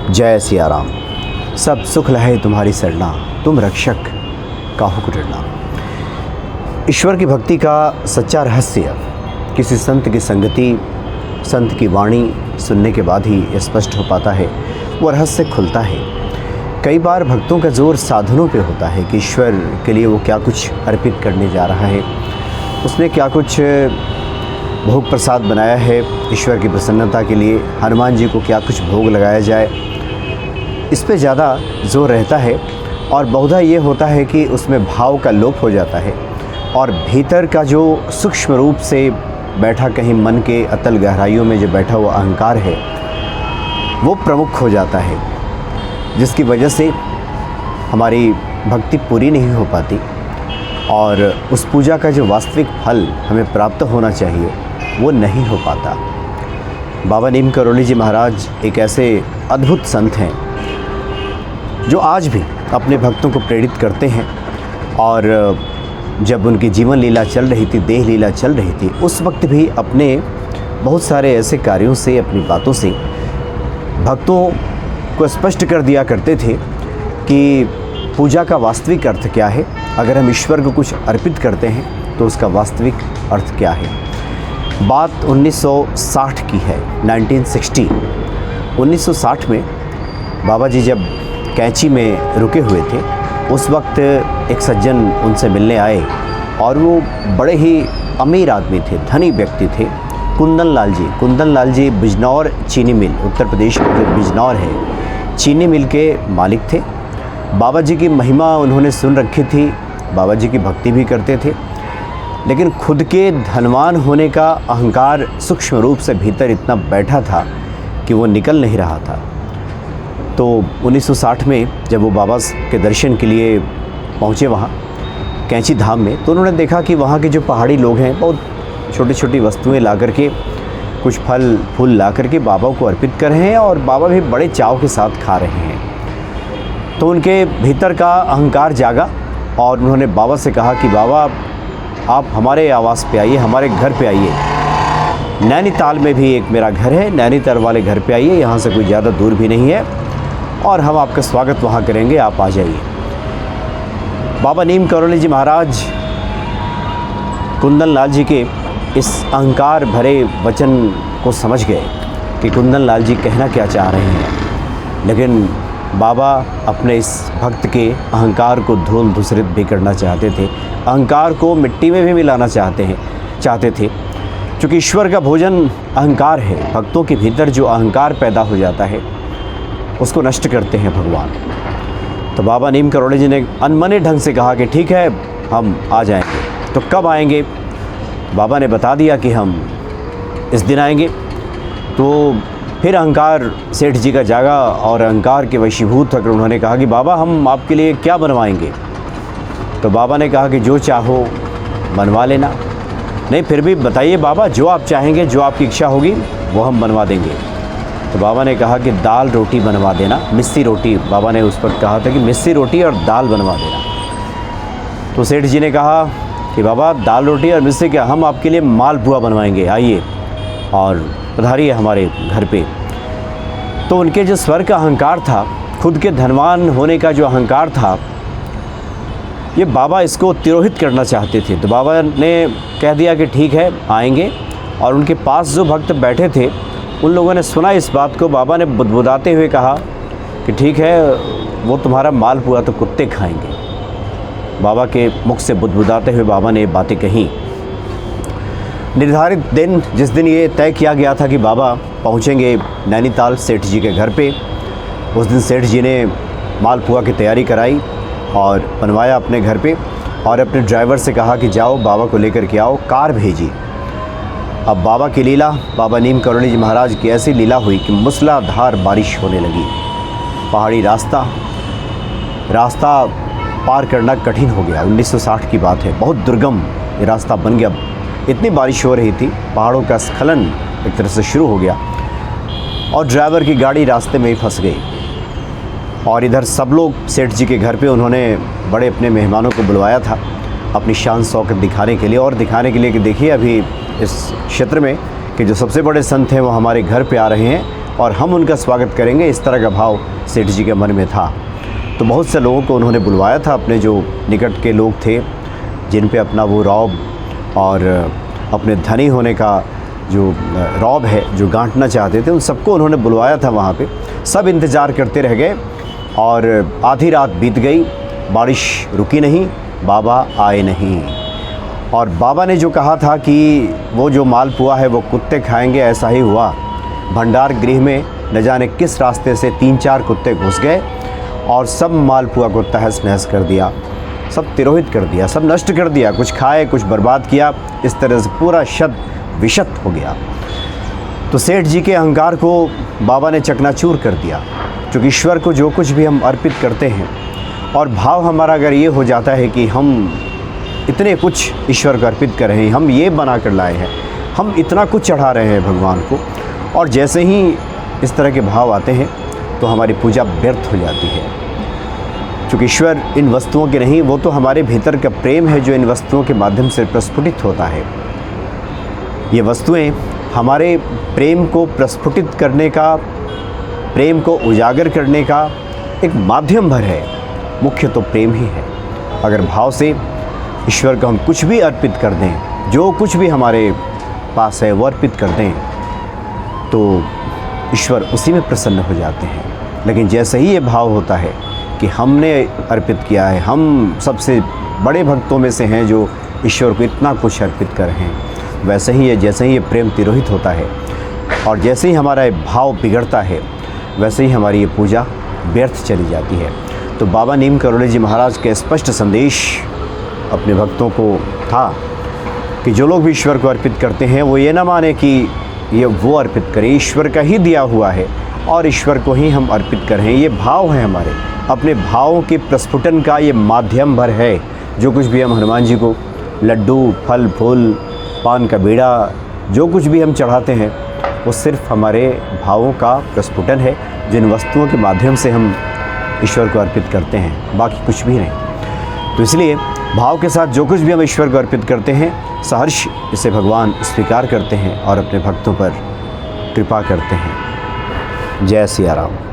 जय सिया राम। सब सुख लहे तुम्हारी सरना, तुम रक्षक काहू को डरना। ईश्वर की भक्ति का सच्चा रहस्य किसी संत की संगति, संत की वाणी सुनने के बाद ही स्पष्ट हो पाता है, वो रहस्य खुलता है। कई बार भक्तों का जोर साधनों पे होता है कि ईश्वर के लिए वो क्या कुछ अर्पित करने जा रहा है, उसने क्या कुछ भोग प्रसाद बनाया है ईश्वर की प्रसन्नता के लिए, हनुमान जी को क्या कुछ भोग लगाया जाए, इस पे ज़्यादा जोर रहता है। और बहुधा ये होता है कि उसमें भाव का लोप हो जाता है और भीतर का जो सूक्ष्म रूप से बैठा, कहीं मन के अतल गहराइयों में जो बैठा हुआ अहंकार है वो प्रमुख हो जाता है, जिसकी वजह से हमारी भक्ति पूरी नहीं हो पाती और उस पूजा का जो वास्तविक फल हमें प्राप्त होना चाहिए वो नहीं हो पाता। बाबा नीम करोली जी महाराज एक ऐसे अद्भुत संत हैं जो आज भी अपने भक्तों को प्रेरित करते हैं। और जब उनकी जीवन लीला चल रही थी, देह लीला चल रही थी, उस वक्त भी अपने बहुत सारे ऐसे कार्यों से, अपनी बातों से भक्तों को स्पष्ट कर दिया करते थे कि पूजा का वास्तविक अर्थ क्या है। अगर हम ईश्वर को कुछ अर्पित करते हैं तो उसका वास्तविक अर्थ क्या है। बात 1960 की है, 1960। 1960 में बाबा जी जब कैंची में रुके हुए थे, उस वक्त एक सज्जन उनसे मिलने आए और वो बड़े ही अमीर आदमी थे, धनी व्यक्ति थे। कुंदन लाल जी बिजनौर चीनी मिल, उत्तर प्रदेश का जो बिजनौर है, चीनी मिल के मालिक थे। बाबा जी की महिमा उन्होंने सुन रखी थी, बाबा जी की भक्ति भी करते थे, लेकिन खुद के धनवान होने का अहंकार सूक्ष्म रूप से भीतर इतना बैठा था कि वो निकल नहीं रहा था। तो 1960 में जब वो बाबा के दर्शन के लिए पहुँचे वहाँ कैंची धाम में, तो उन्होंने देखा कि वहाँ के जो पहाड़ी लोग हैं बहुत छोटी छोटी वस्तुएं ला करके, कुछ फल फूल ला करके बाबा को अर्पित कर रहे हैं और बाबा भी बड़े चाव के साथ खा रहे हैं। तो उनके भीतर का अहंकार जागा और उन्होंने बाबा से कहा कि बाबा आप हमारे आवास पे आइए, हमारे घर पे आइए। नैनीताल में भी एक मेरा घर है, नैनीताल वाले घर पे आइए, यहाँ से कोई ज़्यादा दूर भी नहीं है और हम आपका स्वागत वहाँ करेंगे, आप आ जाइए। बाबा नीम करोली जी महाराज कुंदन लाल जी के इस अहंकार भरे वचन को समझ गए कि कुंदन लाल जी कहना क्या चाह रहे हैं, लेकिन बाबा अपने इस भक्त के अहंकार को धूल धूसरित भी करना चाहते थे, अहंकार को मिट्टी में भी मिलाना चाहते थे। क्योंकि ईश्वर का भोजन अहंकार है, भक्तों के भीतर जो अहंकार पैदा हो जाता है उसको नष्ट करते हैं भगवान। तो बाबा नीम करोली जी ने अनमने ढंग से कहा कि ठीक है, हम आ जाएंगे। तो कब आएंगे? बाबा ने बता दिया कि हम इस दिन आएंगे। तो फिर अहंकार सेठ जी का जागा और अहंकार के वशीभूत होकर उन्होंने कहा कि बाबा हम आपके लिए क्या बनवाएंगे? तो बाबा ने कहा कि जो चाहो बनवा लेना। नहीं, फिर भी बताइए बाबा, जो आप चाहेंगे, जो आपकी इच्छा होगी वो हम बनवा देंगे। तो बाबा ने कहा कि दाल रोटी बनवा देना, मिस्सी रोटी। बाबा ने उस पर कहा था कि मिस्सी रोटी और दाल बनवा देना। तो सेठ जी ने कहा कि बाबा दाल रोटी और मिस्सी क्या, हम आपके लिए मालपुआ बनवाएंगे, आइए और पधारिए हमारे घर पे। तो उनके जो स्वर का अहंकार था, खुद के धनवान होने का जो अहंकार था, ये बाबा इसको तिरोहित करना चाहते थे। तो बाबा ने कह दिया कि ठीक है, आएंगे। और उनके पास जो भक्त बैठे थे उन लोगों ने सुना इस बात को। बाबा ने बुदबुदाते हुए कहा कि ठीक है, वो तुम्हारा मालपुआ तो कुत्ते खाएंगे। बाबा के मुख से बुदबुदाते हुए बाबा ने बातें कहीं। निर्धारित दिन, जिस दिन ये तय किया गया था कि बाबा पहुँचेंगे नैनीताल सेठ जी के घर पे, उस दिन सेठ जी ने मालपुआ की तैयारी कराई और बनवाया अपने घर पे और अपने ड्राइवर से कहा कि जाओ बाबा को लेकर के आओ, कार भेजी। अब बाबा की लीला, बाबा नीम करोली जी महाराज की ऐसी लीला हुई कि मूसलाधार बारिश होने लगी। पहाड़ी रास्ता पार करना कठिन हो गया। 1960 की बात है, बहुत दुर्गम ये रास्ता बन गया। इतनी बारिश हो रही थी, पहाड़ों का स्खलन एक तरह से शुरू हो गया और ड्राइवर की गाड़ी रास्ते में ही फंस गई। और इधर सब लोग सेठ जी के घर पे उन्होंने बड़े अपने मेहमानों को बुलवाया था अपनी शान शौकत दिखाने के लिए, और दिखाने के लिए कि देखिए अभी इस क्षेत्र में कि जो सबसे बड़े संत हैं वो हमारे घर पे आ रहे हैं और हम उनका स्वागत करेंगे, इस तरह का भाव सेठ जी के मन में था। तो बहुत से लोगों को उन्होंने बुलवाया था, अपने जो निकट के लोग थे जिन पे अपना वो रौब और अपने धनी होने का जो रौब है जो गांठना चाहते थे, उन सबको उन्होंने बुलवाया था वहाँ पे। सब इंतज़ार करते रह गए और आधी रात बीत गई, बारिश रुकी नहीं, बाबा आए नहीं। और बाबा ने जो कहा था कि वो जो मालपुआ है वो कुत्ते खाएंगे, ऐसा ही हुआ। भंडार गृह में न जाने किस रास्ते से 3-4 कुत्ते घुस गए और सब मालपुआ को तहस नहस कर दिया, सब तिरोहित कर दिया, सब नष्ट कर दिया। कुछ खाए, कुछ बर्बाद किया। इस तरह से पूरा शत विशत हो गया। तो सेठ जी के अहंकार को बाबा ने चकनाचूर कर दिया। क्योंकि ईश्वर को जो कुछ भी हम अर्पित करते हैं और भाव हमारा अगर ये हो जाता है कि हम इतने कुछ ईश्वर को अर्पित कर रहे हैं, हम ये बना कर लाए हैं, हम इतना कुछ चढ़ा रहे हैं भगवान को, और जैसे ही इस तरह के भाव आते हैं तो हमारी पूजा व्यर्थ हो जाती है। क्योंकि ईश्वर इन वस्तुओं के नहीं, वो तो हमारे भीतर का प्रेम है जो इन वस्तुओं के माध्यम से प्रस्फुटित होता है। ये वस्तुएं हमारे प्रेम को प्रस्फुटित करने का, प्रेम को उजागर करने का एक माध्यम भर है। मुख्य तो प्रेम ही है। अगर भाव से ईश्वर को हम कुछ भी अर्पित कर दें, जो कुछ भी हमारे पास है वो अर्पित कर दें, तो ईश्वर उसी में प्रसन्न हो जाते हैं। लेकिन जैसे ही ये भाव होता है कि हमने अर्पित किया है, हम सबसे बड़े भक्तों में से हैं जो ईश्वर को इतना कुछ अर्पित कर रहे हैं, वैसे ही जैसे ही ये प्रेम तिरोहित होता है और जैसे ही हमारा ये भाव बिगड़ता है, वैसे ही हमारी ये पूजा व्यर्थ चली जाती है। तो बाबा नीम करोली जी महाराज के स्पष्ट संदेश अपने भक्तों को था कि जो लोग भी ईश्वर को अर्पित करते हैं वो ये ना माने कि ये वो अर्पित करें, ईश्वर का ही दिया हुआ है और ईश्वर को ही हम अर्पित कर रहे हैं। ये भाव है हमारे, अपने भावों के प्रस्फुटन का ये माध्यम भर है। जो कुछ भी हम हनुमान जी को लड्डू, फल फूल, पान का बीड़ा, जो कुछ भी हम चढ़ाते हैं वो सिर्फ हमारे भावों का प्रस्फुटन है, जिन वस्तुओं के माध्यम से हम ईश्वर को अर्पित करते हैं, बाकी कुछ भी नहीं। तो इसलिए भाव के साथ जो कुछ भी हम ईश्वर को अर्पित करते हैं, सहर्ष इसे भगवान स्वीकार करते हैं और अपने भक्तों पर कृपा करते हैं। जय सिया राम।